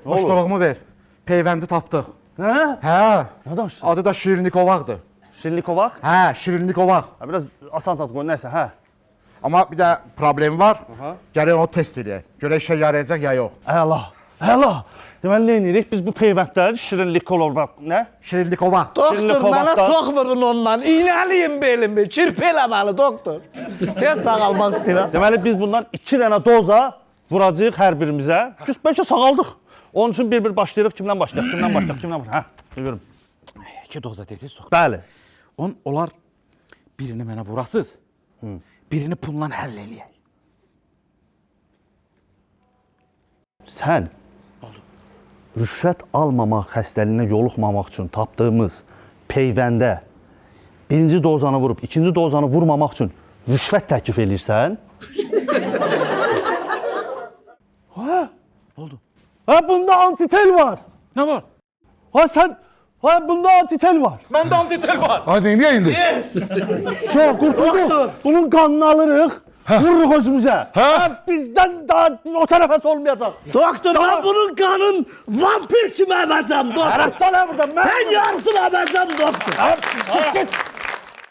Hoşdurluğumu ver. Peyvəndi tapdıq. Hə? Hə. Nə danışdın? Adı da Şirinlikovaqdır. Şirinlikovaq? Hə, Şirinlikovaq. Ha, biraz asan tad qoy, nəysə, hə. Amma bir də problem var. Aha. Gərək onu test edək. Görək işə yarayacaq ya yox. Əla, əla. Deməli, nə edirik? Biz bu peyvəndləri şirinlikovaq, nə? Şirinlikovaq. Doktor, Şirinlikovaqdan- mənə çox vurun ondan. İynəliyim belimi, kirpi eləməli doktor. Tez sağalmaq istəyirəm. Deməli, biz bundan 2 dənə doza vuracağıq hər birimizə. Bəlkə sağaldıq. Onun üçün bir-bir başlayırıq. Kimdən başlayaq, kimdən başlayaq, kimdən başlayaq? Hə, görüm. 2 doza dediniz doktor. Bəli. Onlar birini mənə vurasız. Birini pulla həll eləyək. Sən rüşvət almamaq xəstəliyinə yoluxmamaq üçün tapdığımız peyvəndə birinci dozanı vurub, ikinci dozanı vurmamaq üçün rüşvət təklif edirsən? Hə? Oldu. Ha, bunda antitel var. Nə var? Ha, bunda antitel var. Məndə antitel var. Hadi niye indi? Çox, qurtulduq. Bunun qanını alırıq, vururuq özümüzə. Hə? Bizdən daha o tərəfəs olmayacaq. Doktor, mən bunun qanın vampir kimi əməcəm doktor. Hərətdən buradan. Mən yarısını əməcəm doktor. Git.